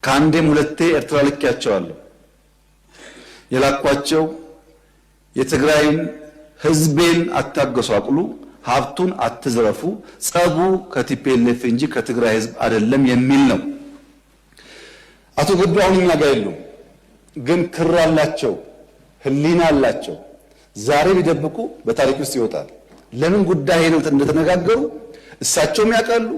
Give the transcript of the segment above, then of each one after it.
ከአንዴም ሁለቴ ኤርትራ ልኬያቸዋለሁ። የላኳቸው የትግራይን ህዝቤን አታገሷቅሉ፣ ሀብቱን አትዝረፉ፣ ጸቡ ከቲፒኤልኤፍ እንጂ ከትግራይ ህዝብ አይደለም የሚል ነው። አቶ ገዱ አሁን እኛ ጋር የሉም፣ ግን ክር አላቸው፣ ህሊና አላቸው። ዛሬ ቢደብቁ በታሪክ ውስጥ ይወጣል። ለምን ጉዳይ ነው እንደተነጋገሩ እሳቸውም ያውቃሉ፣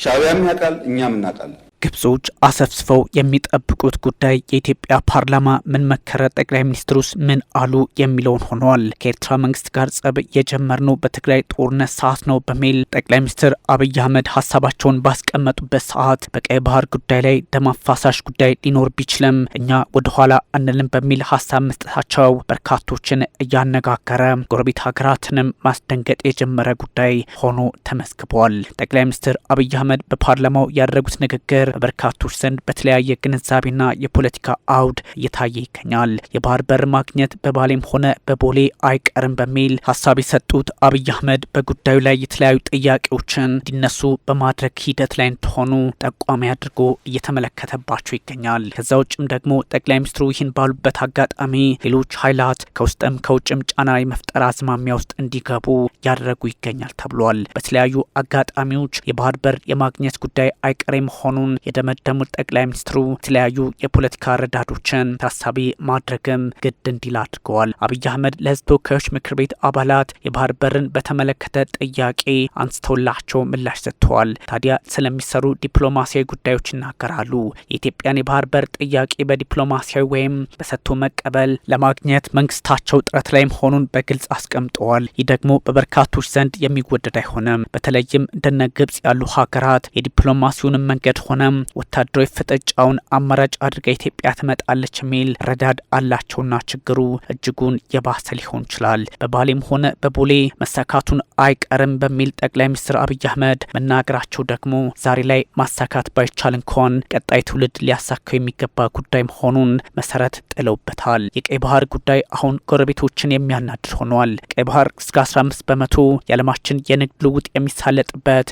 ሻዕቢያም ያውቃል፣ እኛም እናውቃለን። ግብጾች አሰፍስፈው የሚጠብቁት ጉዳይ የኢትዮጵያ ፓርላማ ምን መከረ፣ ጠቅላይ ሚኒስትሩስ ምን አሉ የሚለውን ሆኗል። ከኤርትራ መንግስት ጋር ጸብ የጀመርነው በትግራይ ጦርነት ሰዓት ነው በሚል ጠቅላይ ሚኒስትር አብይ አህመድ ሀሳባቸውን ባስቀመጡበት ሰዓት በቀይ ባህር ጉዳይ ላይ ደም አፋሳሽ ጉዳይ ሊኖር ቢችልም እኛ ወደኋላ አንልም በሚል ሀሳብ መስጠታቸው በርካቶችን እያነጋገረ ጎረቤት ሀገራትንም ማስደንገጥ የጀመረ ጉዳይ ሆኖ ተመዝግቧል። ጠቅላይ ሚኒስትር አብይ አህመድ በፓርላማው ያደረጉት ንግግር በርካቶች ዘንድ በተለያየ ግንዛቤና የፖለቲካ አውድ እየታየ ይገኛል። የባህር በር ማግኘት በባሌም ሆነ በቦሌ አይቀርም በሚል ሀሳብ የሰጡት አብይ አህመድ በጉዳዩ ላይ የተለያዩ ጥያቄዎችን እንዲነሱ በማድረግ ሂደት ላይ እንደሆኑ ጠቋሚ አድርጎ እየተመለከተባቸው ይገኛል። ከዛ ውጭም ደግሞ ጠቅላይ ሚኒስትሩ ይህን ባሉበት አጋጣሚ ሌሎች ኃይላት ከውስጥም ከውጭም ጫና የመፍጠር አዝማሚያ ውስጥ እንዲገቡ ያደረጉ ይገኛል ተብሏል። በተለያዩ አጋጣሚዎች የባህር በር የማግኘት ጉዳይ አይቀሬ መሆኑን የደመደሙት ጠቅላይ ሚኒስትሩ የተለያዩ የፖለቲካ ረዳዶችን ታሳቢ ማድረግም ግድ እንዲል አድርገዋል። አብይ አህመድ ለህዝብ ተወካዮች ምክር ቤት አባላት የባህር በርን በተመለከተ ጥያቄ አንስተውላቸው ምላሽ ሰጥተዋል። ታዲያ ስለሚሰሩ ዲፕሎማሲያዊ ጉዳዮች ይናገራሉ። የኢትዮጵያን የባህር በር ጥያቄ በዲፕሎማሲያዊ ወይም በሰጥቶ መቀበል ለማግኘት መንግስታቸው ጥረት ላይ መሆኑን በግልጽ አስቀምጠዋል። ይህ ደግሞ በበርካቶች ዘንድ የሚወደድ አይሆንም። በተለይም እንደነ ግብጽ ያሉ ሀገራት የዲፕሎማሲውንም መንገድ ሆነ ወታደራዊ ፍጥጫውን አማራጭ አድርጋ ኢትዮጵያ ትመጣለች የሚል ረዳድ አላቸውና ችግሩ እጅጉን የባሰ ሊሆን ይችላል። በባሌም ሆነ በቦሌ መሳካቱን አይቀርም በሚል ጠቅላይ ሚኒስትር አብይ አህመድ መናገራቸው ደግሞ ዛሬ ላይ ማሳካት ባይቻል እንኳን ቀጣይ ትውልድ ሊያሳካው የሚገባ ጉዳይ መሆኑን መሰረት ጥለውበታል። የቀይ ባህር ጉዳይ አሁን ጎረቤቶችን የሚያናድር ሆኗል። ቀይ ባህር እስከ 15 በመቶ የዓለማችን የንግድ ልውውጥ የሚሳለጥበት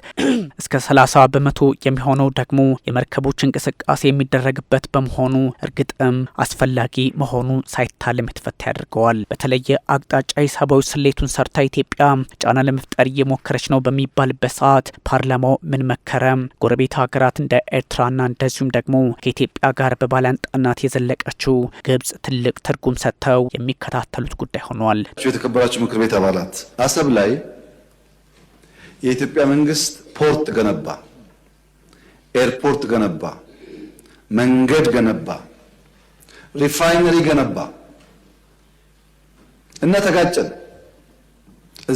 እስከ 30 በመቶ የሚሆነው ደግሞ የመርከቦች እንቅስቃሴ የሚደረግበት በመሆኑ እርግጥም አስፈላጊ መሆኑ ሳይታለም የተፈታ ያደርገዋል። በተለየ አቅጣጫ ሂሳባዊ ስሌቱን ሰርታ ኢትዮጵያ ጫና ለመፍጠር እየሞከረች ነው በሚባልበት ሰዓት ፓርላማው ምን መከረ? ጎረቤት ሀገራት እንደ ኤርትራና እንደዚሁም ደግሞ ከኢትዮጵያ ጋር በባላንጣነት የዘለቀችው ግብጽ ትልቅ ትርጉም ሰጥተው የሚከታተሉት ጉዳይ ሆኗል። የተከበራችሁ ምክር ቤት አባላት፣ አሰብ ላይ የኢትዮጵያ መንግስት ፖርት ገነባ፣ ኤርፖርት ገነባ፣ መንገድ ገነባ፣ ሪፋይነሪ ገነባ እና ተጋጨን።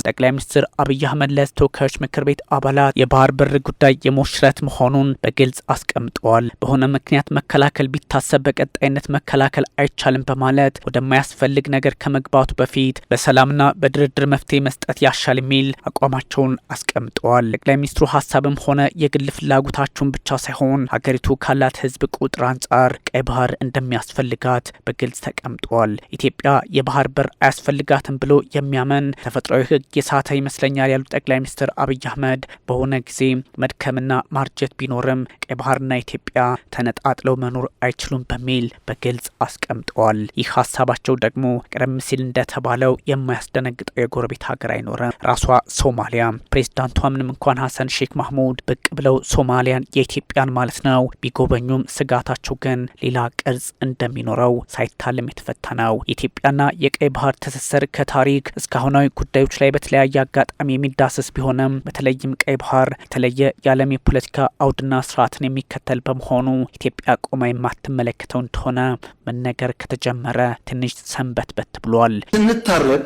ጠቅላይ ሚኒስትር አብይ አህመድ ለህዝብ ተወካዮች ምክር ቤት አባላት የባህር በር ጉዳይ የሞሽረት መሆኑን በግልጽ አስቀምጠዋል። በሆነ ምክንያት መከላከል ቢታሰብ በቀጣይነት መከላከል አይቻልም በማለት ወደማያስፈልግ ነገር ከመግባቱ በፊት በሰላምና በድርድር መፍትሄ መስጠት ያሻል የሚል አቋማቸውን አስቀምጠዋል። ጠቅላይ ሚኒስትሩ ሀሳብም ሆነ የግል ፍላጎታቸውን ብቻ ሳይሆን ሀገሪቱ ካላት ህዝብ ቁጥር አንጻር ቀይ ባህር እንደሚያስፈልጋት በግልጽ ተቀምጠዋል። ኢትዮጵያ የባህር በር አያስፈልጋትም ብሎ የሚያመን ተፈጥሯዊ ህግ የሳተ ይመስለኛል ያሉት ጠቅላይ ሚኒስትር አብይ አህመድ በሆነ ጊዜ መድከምና ማርጀት ቢኖርም ቀይ ባህርና ኢትዮጵያ ተነጣጥለው መኖር አይችሉም በሚል በግልጽ አስቀምጠዋል። ይህ ሀሳባቸው ደግሞ ቀደም ሲል እንደተባለው የማያስደነግጠው የጎረቤት ሀገር አይኖርም። ራሷ ሶማሊያ ፕሬዝዳንቷ ምንም እንኳን ሀሰን ሼክ ማህሙድ ብቅ ብለው ሶማሊያን የኢትዮጵያን ማለት ነው ቢጎበኙም ስጋታቸው ግን ሌላ ቅርጽ እንደሚኖረው ሳይታለም የተፈታ ነው። የኢትዮጵያና የቀይ ባህር ትስስር ከታሪክ እስካሁናዊ ጉዳዮች ላይ በተለያየ አጋጣሚ የሚዳሰስ ቢሆንም በተለይም ቀይ ባህር የተለየ የዓለም የፖለቲካ አውድና ስርዓትን የሚከተል በመሆኑ ኢትዮጵያ ቆማ የማትመለከተው እንደሆነ መነገር ከተጀመረ ትንሽ ሰንበትበት ብሏል። ስንታረቅ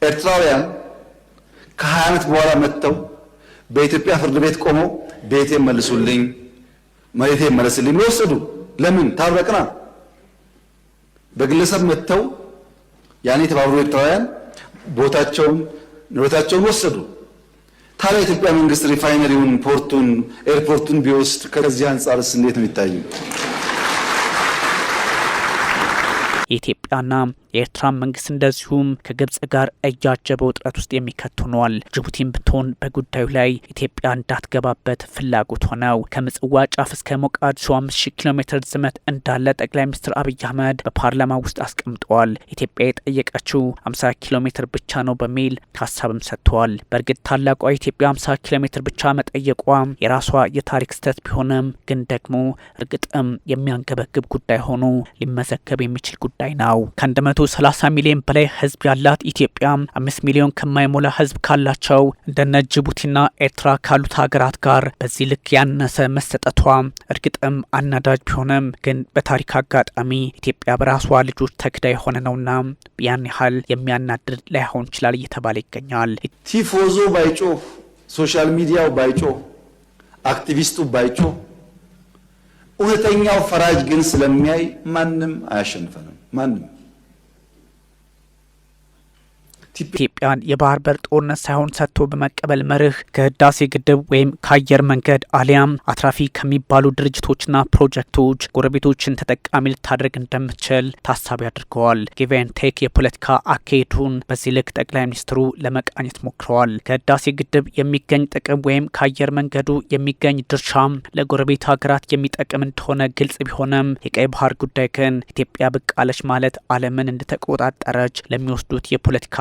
ኤርትራውያን ከ20 ዓመት በኋላ መጥተው በኢትዮጵያ ፍርድ ቤት ቆመው ቤቴን መልሱልኝ፣ መሬቴን መልሱልኝ ወሰዱ። ለምን ታረቅና? በግለሰብ መጥተው ያኔ የተባበሩ ኤርትራውያን ቦታቸውን ንብረታቸውን ወሰዱ። ታዲያ የኢትዮጵያ መንግስት ሪፋይነሪውን፣ ፖርቱን፣ ኤርፖርቱን ቢወስድ ከዚህ አንጻርስ እንዴት ነው የሚታየው? የኢትዮጵያና የኤርትራ መንግስት እንደዚሁም ከግብጽ ጋር እያጀበው ውጥረት ውስጥ የሚከቱ ሆኗል። ጅቡቲን ብትሆን በጉዳዩ ላይ ኢትዮጵያ እንዳትገባበት ፍላጎት ሆነው ከምጽዋ ጫፍ እስከ ሞቃዲሾ 5000 ኪሎ ሜትር ዝመት እንዳለ ጠቅላይ ሚኒስትር አብይ አህመድ በፓርላማ ውስጥ አስቀምጠዋል። ኢትዮጵያ የጠየቀችው 50 ኪሎ ሜትር ብቻ ነው በሚል ሀሳብም ሰጥተዋል። በእርግጥ ታላቋ ኢትዮጵያ 50 ኪሎ ሜትር ብቻ መጠየቋ የራሷ የታሪክ ስህተት ቢሆንም ግን ደግሞ እርግጥም የሚያንገበግብ ጉዳይ ሆኖ ሊመዘገብ የሚችል ጉዳይ ነው። ከ130 ሚሊዮን በላይ ህዝብ ያላት ኢትዮጵያ 5 ሚሊዮን ከማይሞላ ህዝብ ካላቸው እንደነ ጅቡቲና ኤርትራ ካሉት ሀገራት ጋር በዚህ ልክ ያነሰ መሰጠቷ እርግጥም አናዳጅ ቢሆንም ግን በታሪክ አጋጣሚ ኢትዮጵያ በራሷ ልጆች ተክዳ የሆነ ነውና ያን ያህል የሚያናድድ ላይሆን ይችላል እየተባለ ይገኛል። ቲፎዞ ባይጮህ፣ ሶሻል ሚዲያው ባይጮህ፣ አክቲቪስቱ ባይጮህ፣ እውነተኛው ፈራጅ ግን ስለሚያይ ማንም አያሸንፈንም። ማንም ኢትዮጵያን የባህር በር ጦርነት ሳይሆን ሰጥቶ በመቀበል መርህ ከህዳሴ ግድብ ወይም ከአየር መንገድ አሊያም አትራፊ ከሚባሉ ድርጅቶችና ፕሮጀክቶች ጎረቤቶችን ተጠቃሚ ልታደርግ እንደምትችል ታሳቢ አድርገዋል። ጊቭ ኤንድ ቴክ የፖለቲካ አካሄዱን በዚህ ልክ ጠቅላይ ሚኒስትሩ ለመቃኘት ሞክረዋል። ከህዳሴ ግድብ የሚገኝ ጥቅም ወይም ከአየር መንገዱ የሚገኝ ድርሻም ለጎረቤት ሀገራት የሚጠቅም እንደሆነ ግልጽ ቢሆንም የቀይ ባህር ጉዳይ ግን ኢትዮጵያ ብቅ አለች ማለት ዓለምን እንደተቆጣጠረች ለሚወስዱት የፖለቲካ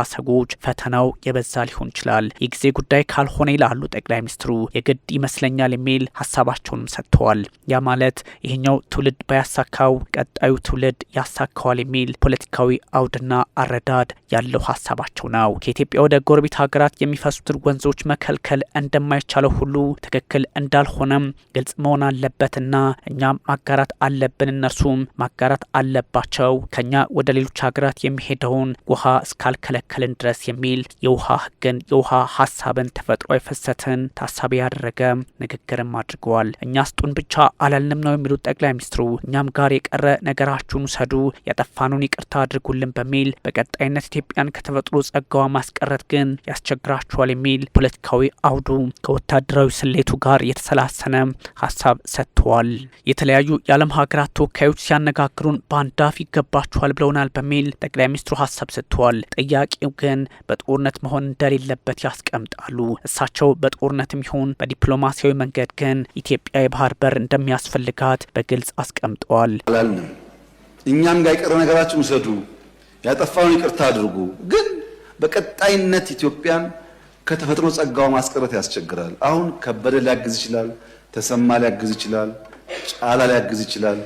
ፈተናው የበዛ ሊሆን ይችላል። የጊዜ ጉዳይ ካልሆነ ይላሉ ጠቅላይ ሚኒስትሩ የግድ ይመስለኛል የሚል ሀሳባቸውንም ሰጥተዋል። ያ ማለት ይሄኛው ትውልድ ባያሳካው ቀጣዩ ትውልድ ያሳካዋል የሚል ፖለቲካዊ አውድና አረዳድ ያለው ሀሳባቸው ነው። ከኢትዮጵያ ወደ ጎረቤት ሀገራት የሚፈሱትን ወንዞች መከልከል እንደማይቻለው ሁሉ ትክክል እንዳልሆነም ግልጽ መሆን አለበትና እኛም ማጋራት አለብን፣ እነርሱም ማጋራት አለባቸው። ከኛ ወደ ሌሎች ሀገራት የሚሄደውን ውሃ እስካልከለከልን ድረስ የሚል የውሃ ህግን የውሃ ሀሳብን ተፈጥሯዊ ፍሰትን ታሳቢ ያደረገ ንግግርም አድርገዋል። እኛ ስጡን ብቻ አላልንም ነው የሚሉት ጠቅላይ ሚኒስትሩ እኛም ጋር የቀረ ነገራችሁን ውሰዱ፣ ያጠፋኑን ይቅርታ አድርጉልን በሚል በቀጣይነት ኢትዮጵያን ከተፈጥሮ ጸጋዋ ማስቀረት ግን ያስቸግራቸዋል የሚል ፖለቲካዊ አውዱ ከወታደራዊ ስሌቱ ጋር የተሰላሰነ ሀሳብ ሰጥተዋል። የተለያዩ የዓለም ሀገራት ተወካዮች ሲያነጋግሩን በአንድ አፍ ይገባቸዋል ብለውናል በሚል ጠቅላይ ሚኒስትሩ ሀሳብ ሰጥተዋል። ጥያቄው ግን በጦርነት መሆን እንደሌለበት ያስቀምጣሉ። እሳቸው በጦርነትም ይሁን በዲፕሎማሲያዊ መንገድ ግን ኢትዮጵያ የባህር በር እንደሚያስፈልጋት በግልጽ አስቀምጠዋል። አላልንም። እኛም ጋር የቀረ ነገራችን ውሰዱ፣ ያጠፋውን ይቅርታ አድርጉ። ግን በቀጣይነት ኢትዮጵያን ከተፈጥሮ ጸጋው ማስቀረት ያስቸግራል። አሁን ከበደ ሊያግዝ ይችላል፣ ተሰማ ሊያግዝ ይችላል፣ ጫላ ሊያግዝ ይችላል።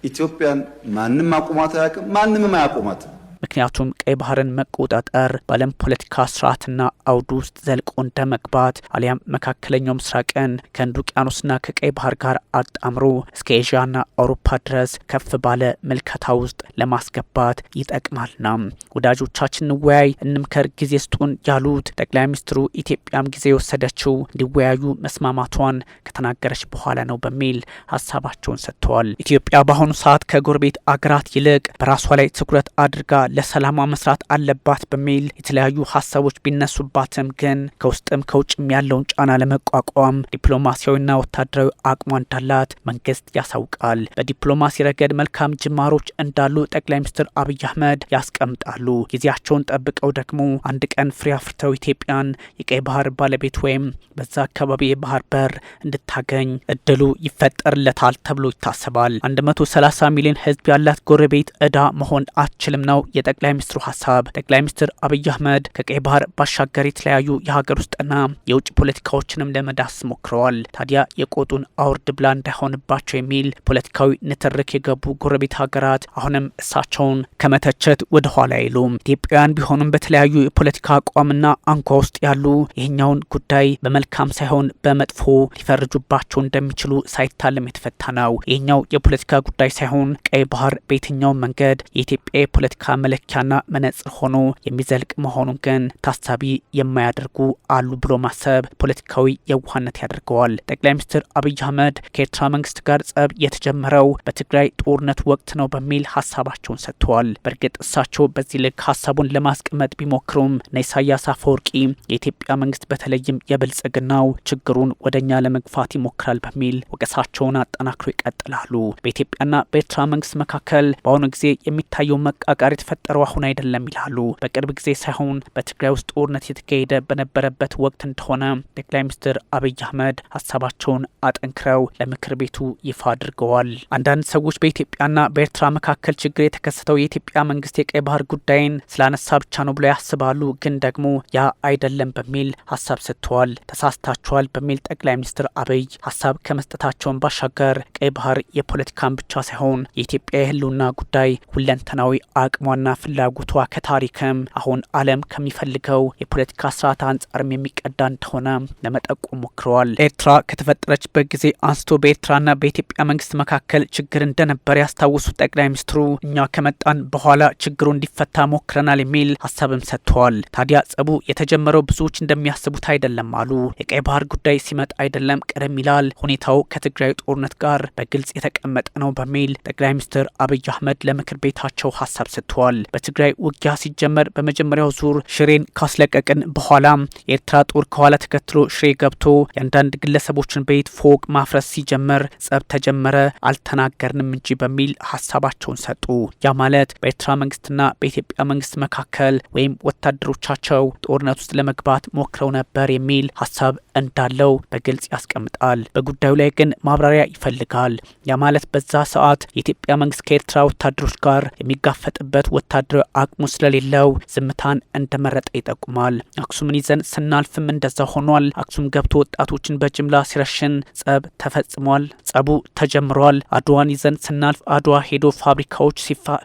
ኢትዮጵያን ማንም አቁማት አያውቅም፣ ማንምም አያቆማትም። ምክንያቱም ቀይ ባህርን መቆጣጠር በዓለም ፖለቲካ ስርዓትና አውድ ውስጥ ዘልቆ እንደመግባት አሊያም መካከለኛው ምስራቅን ከህንድ ውቅያኖስና ከቀይ ባህር ጋር አጣምሮ እስከ ኤዥያና አውሮፓ ድረስ ከፍ ባለ ምልከታ ውስጥ ለማስገባት ይጠቅማልና ወዳጆቻችን እንወያይ፣ እንምከር፣ ጊዜ ስጡን ያሉት ጠቅላይ ሚኒስትሩ ኢትዮጵያም ጊዜ የወሰደችው እንዲወያዩ መስማማቷን ከተናገረች በኋላ ነው በሚል ሀሳባቸውን ሰጥተዋል። ኢትዮጵያ በአሁኑ ሰዓት ከጎረቤት አገራት ይልቅ በራሷ ላይ ትኩረት አድርጋ ለሰላማ መስራት አለባት በሚል የተለያዩ ሀሳቦች ቢነሱባትም ግን ከውስጥም ከውጭም ያለውን ጫና ለመቋቋም ዲፕሎማሲያዊና ወታደራዊ አቅሟ እንዳላት መንግስት ያሳውቃል። በዲፕሎማሲ ረገድ መልካም ጅማሮች እንዳሉ ጠቅላይ ሚኒስትር አብይ አህመድ ያስቀምጣሉ። ጊዜያቸውን ጠብቀው ደግሞ አንድ ቀን ፍሬ አፍርተው ኢትዮጵያን የቀይ ባህር ባለቤት ወይም በዛ አካባቢ የባህር በር እንድታገኝ እድሉ ይፈጠርለታል ተብሎ ይታሰባል። 130 ሚሊዮን ህዝብ ያላት ጎረቤት ዕዳ መሆን አትችልም ነው የጠቅላይ ሚኒስትሩ ሀሳብ። ጠቅላይ ሚኒስትር አብይ አህመድ ከቀይ ባህር ባሻገር የተለያዩ የሀገር ውስጥና የውጭ ፖለቲካዎችንም ለመዳስ ሞክረዋል። ታዲያ የቆጡን አውርድ ብላ እንዳይሆንባቸው የሚል ፖለቲካዊ ንትርክ የገቡ ጎረቤት ሀገራት አሁንም እሳቸውን ከመተቸት ወደ ኋላ አይሉም። ኢትዮጵያውያን ቢሆኑም በተለያዩ የፖለቲካ አቋምና አንጓ ውስጥ ያሉ ይህኛውን ጉዳይ በመልካም ሳይሆን በመጥፎ ሊፈርጁባቸው እንደሚችሉ ሳይታለም የተፈታ ነው። ይህኛው የፖለቲካ ጉዳይ ሳይሆን ቀይ ባህር በየትኛው መንገድ የኢትዮጵያ የፖለቲካ መለኪያና መነጽር ሆኖ የሚዘልቅ መሆኑን ግን ታሳቢ የማያደርጉ አሉ ብሎ ማሰብ ፖለቲካዊ የዋህነት ያደርገዋል። ጠቅላይ ሚኒስትር አብይ አህመድ ከኤርትራ መንግስት ጋር ጸብ የተጀመረው በትግራይ ጦርነት ወቅት ነው በሚል ሀሳባቸውን ሰጥተዋል። በእርግጥ እሳቸው በዚህ ልክ ሀሳቡን ለማስቀመጥ ቢሞክሩም ኢሳያስ አፈወርቂ የኢትዮጵያ መንግስት በተለይም የብልጽግናው ችግሩን ወደኛ ለመግፋት ይሞክራል በሚል ወቀሳቸውን አጠናክሮ ይቀጥላሉ። በኢትዮጵያና በኤርትራ መንግስት መካከል በአሁኑ ጊዜ የሚታየው መቃቃር የተፈጠረው አሁን አይደለም ይላሉ። በቅርብ ጊዜ ሳይሆን በትግራይ ውስጥ ጦርነት የተካሄደ በነበረበት ወቅት እንደሆነ ጠቅላይ ሚኒስትር አብይ አህመድ ሀሳባቸውን አጠንክረው ለምክር ቤቱ ይፋ አድርገዋል። አንዳንድ ሰዎች በኢትዮጵያና በኤርትራ መካከል ችግር የተከሰተው የኢትዮጵያ መንግስት የቀይ ባህር ጉዳይን ስላነሳ ብቻ ነው ብለው ያስባሉ። ግን ደግሞ ያ አይደለም በሚል ሀሳብ ሰጥተዋል። ተሳስታቸዋል በሚል ጠቅላይ ሚኒስትር አብይ ሀሳብ ከመስጠታቸውን ባሻገር ቀይ ባህር የፖለቲካን ብቻ ሳይሆን የኢትዮጵያ የህልውና ጉዳይ ሁለንተናዊ አቅሟና ፍላጎቷ ከታሪክም አሁን ዓለም ከሚፈልገው የፖለቲካ ስርዓት አንጻርም የሚቀዳ እንደሆነ ለመጠቆም ሞክረዋል። ኤርትራ ከተፈጠረችበት ጊዜ አንስቶ በኤርትራና በኢትዮጵያ መንግስት መካከል ችግር እንደነበር ያስታወሱት ጠቅላይ ሚኒስትሩ እኛ ከመጣን በኋላ ችግሩ እንዲፈታ ሞክረናል የሚል ሀሳብም ሰጥተዋል። ታዲያ ጸቡ የተጀመረው ብዙዎች እንደሚያስቡት አይደለም አሉ። የቀይ ባህር ጉዳይ ሲመጣ አይደለም ቀደም ይላል፣ ሁኔታው ከትግራይ ጦርነት ጋር በግልጽ የተቀመጠ ነው በሚል ጠቅላይ ሚኒስትር አብይ አህመድ ለምክር ቤታቸው ሀሳብ ሰጥተዋል። በትግራይ ውጊያ ሲጀመር በመጀመሪያው ዙር ሽሬን ካስለቀቅን በኋላ የኤርትራ ጦር ከኋላ ተከትሎ ሽሬ ገብቶ የአንዳንድ ግለሰቦችን ቤት ፎቅ ማፍረስ ሲጀመር ጸብ ተጀመረ፣ አልተናገርንም እንጂ በሚል ሀሳባቸውን ሰጡ። ያ ማለት በኤርትራ መንግስትና በኢትዮጵያ መንግስት መካከል ወይም ወታደሮቻቸው ጦርነት ውስጥ ለመግባት ሞክረው ነበር የሚል ሀሳብ እንዳለው በግልጽ ያስቀምጣል። በጉዳዩ ላይ ግን ማብራሪያ ይፈልጋል። ያ ማለት በዛ ሰዓት የኢትዮጵያ መንግስት ከኤርትራ ወታደሮች ጋር የሚጋፈጥበት ወታደራዊ አቅሙ ስለሌለው ዝምታን እንደመረጠ ይጠቁማል። አክሱምን ይዘን ስናልፍም እንደዛ ሆኗል። አክሱም ገብቶ ወጣቶችን በጅምላ ሲረሽን ጸብ ተፈጽሟል። ጸቡ ተጀምሯል። አድዋን ይዘን ስናልፍ አድዋ ሄዶ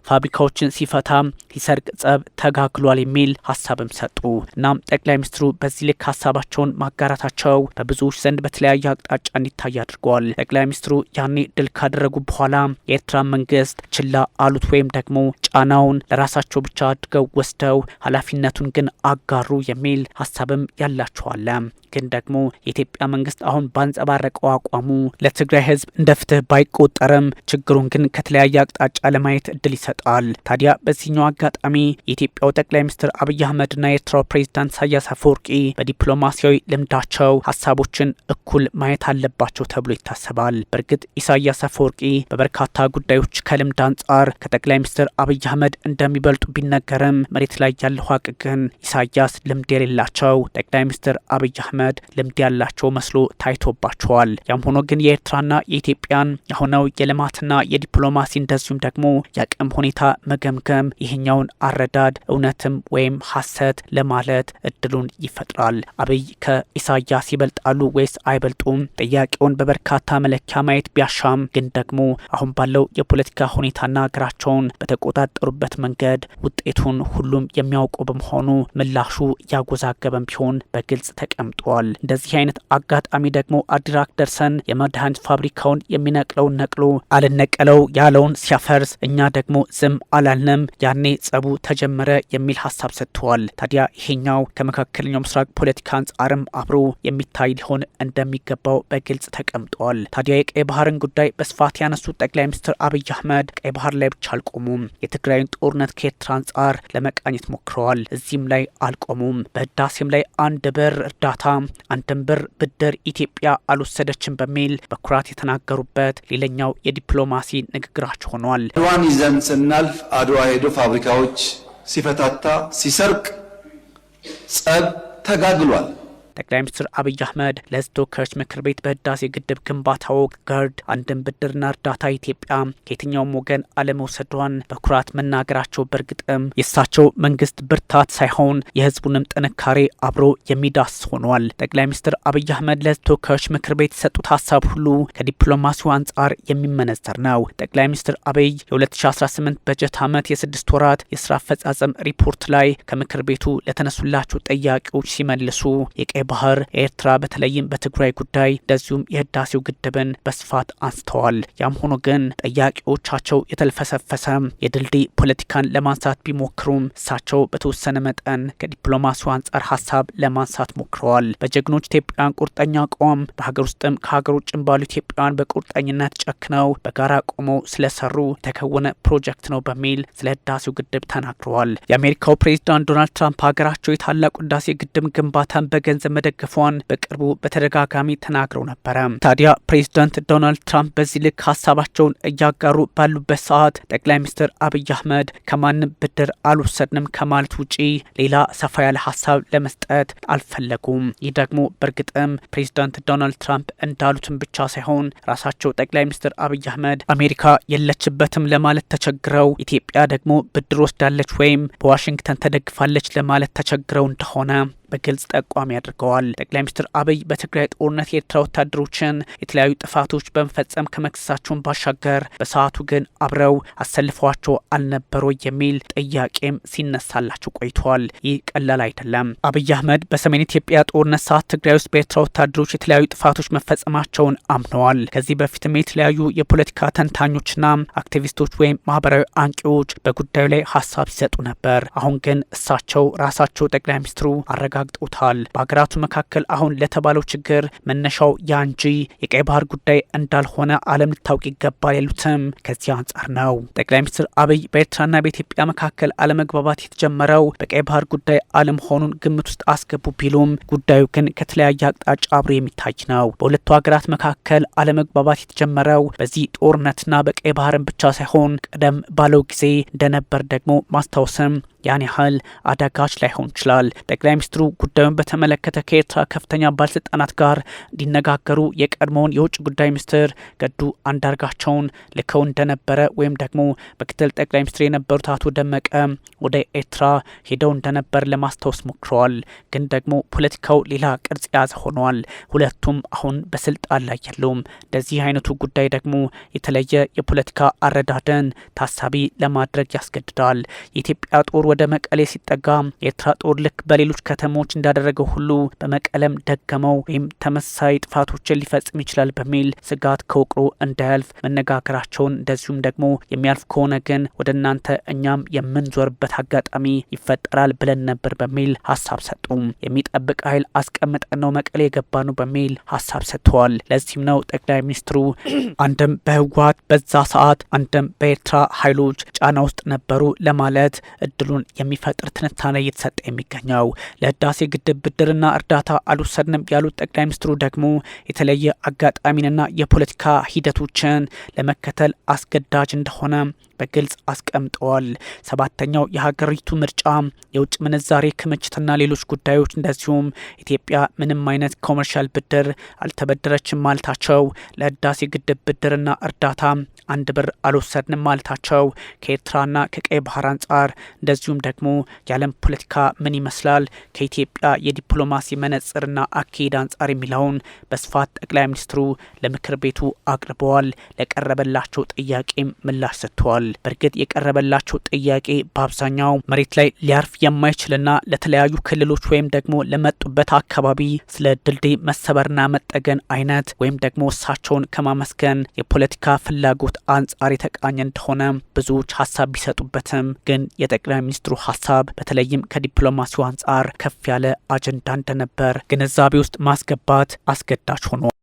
ፋብሪካዎችን ሲፈታ ሲሰርቅ ጸብ ተጋግሏል የሚል ሀሳብም ሰጡ። እናም ጠቅላይ ሚኒስትሩ በዚህ ልክ ሀሳባቸውን ማጋራታቸው በብዙዎች ዘንድ በተለያየ አቅጣጫ እንዲታይ አድርገዋል። ጠቅላይ ሚኒስትሩ ያኔ ድል ካደረጉ በኋላ የኤርትራ መንግስት ችላ አሉት ወይም ደግሞ ጫናውን ለራሳቸው ብቻ አድርገው ወስደው ኃላፊነቱን ግን አጋሩ የሚል ሀሳብም ያላቸው አለ። ግን ደግሞ የኢትዮጵያ መንግስት አሁን ባንጸባረቀው አቋሙ ለትግራይ ህዝብ እንደ ፍትህ ባይቆጠርም ችግሩን ግን ከተለያየ አቅጣጫ ለማየት እድል ይሰጣል። ታዲያ በዚህኛው አጋጣሚ የኢትዮጵያው ጠቅላይ ሚኒስትር አብይ አህመድና የኤርትራው ፕሬዝዳንት ኢሳያስ አፈወርቂ በዲፕሎማሲያዊ ልምዳቸው ሀሳቦችን እኩል ማየት አለባቸው ተብሎ ይታሰባል። በእርግጥ ኢሳያስ አፈወርቂ በበርካታ ጉዳዮች ከልምድ አንጻር ከጠቅላይ ሚኒስትር አብይ አህመድ እንደሚበልጡ ቢነገርም መሬት ላይ ያለው ሀቅ ግን ኢሳያስ ልምድ የሌላቸው፣ ጠቅላይ ሚኒስትር አብይ አህመድ ልምድ ያላቸው መስሎ ታይቶባቸዋል። ያም ሆኖ ግን የኤርትራና የኢትዮጵያን የሆነው የልማትና የዲፕሎማሲ እንደዚሁም ደግሞ የአቅም ሁኔታ መገምገም ይህኛውን አረዳድ እውነትም ወይም ሀሰት ለማለት እድሉን ይፈጥራል። አብይ ከኢሳያስ ይበልጣሉ ወይስ አይበልጡም? ጥያቄውን በበርካታ መለኪያ ማየት ቢያሻም ግን ደግሞ አሁን ባለው የፖለቲካ ሁኔታና ሀገራቸውን በተቆጣጠሩበት መንገድ ውጤቱን ሁሉም የሚያውቀው በመሆኑ ምላሹ ያጎዛገበም ቢሆን በግልጽ ተቀምጧል። እንደዚህ አይነት አጋጣሚ ደግሞ አዲራክ ደርሰን የመድኃኒት ፋብሪካውን የሚነቅለውን ነቅሎ አልነቀለው ያለውን ሲያፈርስ እኛ ደግሞ ዝም አላልንም፣ ያኔ ጸቡ ተጀመረ የሚል ሀሳብ ሰጥተዋል። ታዲያ ይሄኛው ከመካከለኛው ምስራቅ ፖለቲካ አንጻርም አብሮ የሚታይ ሊሆን እንደሚገባው በግልጽ ተቀምጧል። ታዲያ የቀይ ባህርን ጉዳይ በስፋት ያነሱት ጠቅላይ ሚኒስትር አብይ አህመድ ቀይ ባህር ላይ ብቻ አልቆሙም። የትግራይን ጦርነት ከኤርትራ አንጻር ለመቃኘት ሞክረዋል። እዚህም ላይ አልቆሙም። በህዳሴም ላይ አንድ ብር እርዳታ አንድን ብር ብድር ኢትዮጵያ አልወሰደችም በሚል በኩራት የተናገሩበት ሌላኛው የዲፕሎማሲ ንግግራቸው ሆኗል። አድዋን ይዘን ስናልፍ አድዋ ሄዶ ፋብሪካዎች ሲፈታታ ሲሰርቅ ጸብ ተጋግሏል። ጠቅላይ ሚኒስትር አብይ አህመድ ለህዝብ ተወካዮች ምክር ቤት በህዳሴ ግድብ ግንባታ ወቅት ገርድ አንድን ብድርና እርዳታ ኢትዮጵያ ከየትኛውም ወገን አለመውሰዷን በኩራት መናገራቸው በእርግጥም የእሳቸው መንግስት ብርታት ሳይሆን የህዝቡንም ጥንካሬ አብሮ የሚዳስ ሆኗል። ጠቅላይ ሚኒስትር አብይ አህመድ ለህዝብ ተወካዮች ምክር ቤት የሰጡት ሀሳብ ሁሉ ከዲፕሎማሲው አንጻር የሚመነዘር ነው። ጠቅላይ ሚኒስትር አብይ የ2018 በጀት ዓመት የ6 ወራት የስራ አፈጻጸም ሪፖርት ላይ ከምክር ቤቱ ለተነሱላቸው ጥያቄዎች ሲመልሱ የቀይ ባህር፣ ኤርትራ በተለይም በትግራይ ጉዳይ እንደዚሁም የህዳሴው ግድብን በስፋት አንስተዋል። ያም ሆኖ ግን ጠያቂዎቻቸው የተልፈሰፈሰ የድልድይ ፖለቲካን ለማንሳት ቢሞክሩም እሳቸው በተወሰነ መጠን ከዲፕሎማሲው አንጻር ሀሳብ ለማንሳት ሞክረዋል። በጀግኖች ኢትዮጵያውያን ቁርጠኛ አቋም በሀገር ውስጥም ከሀገር ውጭም ባሉ ኢትዮጵያውያን በቁርጠኝነት ጨክነው በጋራ ቆመው ስለሰሩ የተከወነ ፕሮጀክት ነው በሚል ስለ ህዳሴው ግድብ ተናግረዋል። የአሜሪካው ፕሬዚዳንት ዶናልድ ትራምፕ ሀገራቸው የታላቁ ህዳሴ ግድብ ግንባታን በገንዘብ መደገፏን በቅርቡ በተደጋጋሚ ተናግረው ነበረ። ታዲያ ፕሬዚዳንት ዶናልድ ትራምፕ በዚህ ልክ ሀሳባቸውን እያጋሩ ባሉበት ሰዓት ጠቅላይ ሚኒስትር አብይ አህመድ ከማንም ብድር አልወሰድንም ከማለት ውጪ ሌላ ሰፋ ያለ ሀሳብ ለመስጠት አልፈለጉም። ይህ ደግሞ በእርግጥም ፕሬዚዳንት ዶናልድ ትራምፕ እንዳሉትም ብቻ ሳይሆን ራሳቸው ጠቅላይ ሚኒስትር አብይ አህመድ አሜሪካ የለችበትም ለማለት ተቸግረው ኢትዮጵያ ደግሞ ብድር ወስዳለች ወይም በዋሽንግተን ተደግፋለች ለማለት ተቸግረው እንደሆነ በግልጽ ጠቋሚ አድርገዋል። ጠቅላይ ሚኒስትር አብይ በትግራይ ጦርነት የኤርትራ ወታደሮችን የተለያዩ ጥፋቶች በመፈጸም ከመክሰሳቸውን ባሻገር በሰዓቱ ግን አብረው አሰልፈዋቸው አልነበሩ የሚል ጥያቄም ሲነሳላቸው ቆይተዋል። ይህ ቀላል አይደለም። አብይ አህመድ በሰሜን ኢትዮጵያ ጦርነት ሰዓት ትግራይ ውስጥ በኤርትራ ወታደሮች የተለያዩ ጥፋቶች መፈጸማቸውን አምነዋል። ከዚህ በፊትም የተለያዩ የፖለቲካ ተንታኞችና አክቲቪስቶች ወይም ማህበራዊ አንቂዎች በጉዳዩ ላይ ሀሳብ ሲሰጡ ነበር። አሁን ግን እሳቸው ራሳቸው ጠቅላይ ሚኒስትሩ አረጋግጠውታል። በሀገራቱ መካከል አሁን ለተባለው ችግር መነሻው ያ እንጂ የቀይ ባህር ጉዳይ እንዳልሆነ ዓለም ልታውቅ ይገባል ያሉትም ከዚህ አንጻር ነው። ጠቅላይ ሚኒስትር አብይ በኤርትራና በኢትዮጵያ መካከል አለመግባባት የተጀመረው በቀይ ባህር ጉዳይ አለመሆኑን ግምት ውስጥ አስገቡ ቢሉም ጉዳዩ ግን ከተለያየ አቅጣጫ አብሮ የሚታይ ነው። በሁለቱ ሀገራት መካከል አለመግባባት የተጀመረው በዚህ ጦርነትና በቀይ ባህርን ብቻ ሳይሆን ቀደም ባለው ጊዜ እንደነበር ደግሞ ማስታወስም ያን ያህል አዳጋች ላይሆን ይችላል። ጠቅላይ ሚኒስትሩ ጉዳዩን በተመለከተ ከኤርትራ ከፍተኛ ባለስልጣናት ጋር እንዲነጋገሩ የቀድሞውን የውጭ ጉዳይ ሚኒስትር ገዱ አንዳርጋቸውን ልከው እንደነበረ ወይም ደግሞ በክትል ጠቅላይ ሚኒስትር የነበሩት አቶ ደመቀ ወደ ኤርትራ ሄደው እንደነበር ለማስታወስ ሞክረዋል። ግን ደግሞ ፖለቲካው ሌላ ቅርጽ የያዘ ሆኗል። ሁለቱም አሁን በስልጣን ላይ የሉም። እንደዚህ አይነቱ ጉዳይ ደግሞ የተለየ የፖለቲካ አረዳደን ታሳቢ ለማድረግ ያስገድዳል። የኢትዮጵያ ጦር ወደ መቀሌ ሲጠጋ የኤርትራ ጦር ልክ በሌሎች ከተሞች እንዳደረገው ሁሉ በመቀለም ደገመው ወይም ተመሳሳይ ጥፋቶችን ሊፈጽም ይችላል በሚል ስጋት ከውቅሮ እንዳያልፍ መነጋገራቸውን እንደዚሁም ደግሞ የሚያልፍ ከሆነ ግን ወደ እናንተ እኛም የምንዞርበት አጋጣሚ ይፈጠራል ብለን ነበር በሚል ሀሳብ ሰጡ። የሚጠብቅ ኃይል አስቀምጠን ነው መቀሌ የገባ ነው በሚል ሀሳብ ሰጥተዋል። ለዚህም ነው ጠቅላይ ሚኒስትሩ አንድም በህወሓት በዛ ሰዓት አንድም በኤርትራ ኃይሎች ጫና ውስጥ ነበሩ ለማለት እድሉን የሚፈጥር ትንታኔ እየተሰጠ የሚገኘው። ለህዳሴ ግድብ ብድርና እርዳታ አልወሰድንም ያሉት ጠቅላይ ሚኒስትሩ ደግሞ የተለየ አጋጣሚንና የፖለቲካ ሂደቶችን ለመከተል አስገዳጅ እንደሆነ በግልጽ አስቀምጠዋል። ሰባተኛው የሀገሪቱ ምርጫ፣ የውጭ ምንዛሬ ክምችትና ሌሎች ጉዳዮች እንደዚሁም ኢትዮጵያ ምንም አይነት ኮመርሻል ብድር አልተበደረችም ማለታቸው፣ ለህዳሴ ግድብ ብድርና እርዳታ 1 ብር አልወሰድንም ማለታቸው፣ ከኤርትራና ከቀይ ባህር አንጻር እንደዚሁም ደግሞ የዓለም ፖለቲካ ምን ይመስላል ከኢትዮጵያ የዲፕሎማሲ መነጽርና አካሄድ አንጻር የሚለውን በስፋት ጠቅላይ ሚኒስትሩ ለምክር ቤቱ አቅርበዋል። ለቀረበላቸው ጥያቄም ምላሽ ሰጥተዋል። በእርግጥ የቀረበላቸው ጥያቄ በአብዛኛው መሬት ላይ ሊያርፍ የማይችልና ለተለያዩ ክልሎች ወይም ደግሞ ለመጡበት አካባቢ ስለ ድልድይ መሰበርና መጠገን አይነት ወይም ደግሞ እሳቸውን ከማመስገን የፖለቲካ ፍላጎት አንጻር የተቃኘ እንደሆነ ብዙዎች ሀሳብ ቢሰጡበትም ግን የጠቅላይ ሚኒስትሩ ሀሳብ በተለይም ከዲፕሎማሲው አንጻር ከፍ ያለ አጀንዳ እንደነበር ግንዛቤ ውስጥ ማስገባት አስገዳጅ ሆኗል።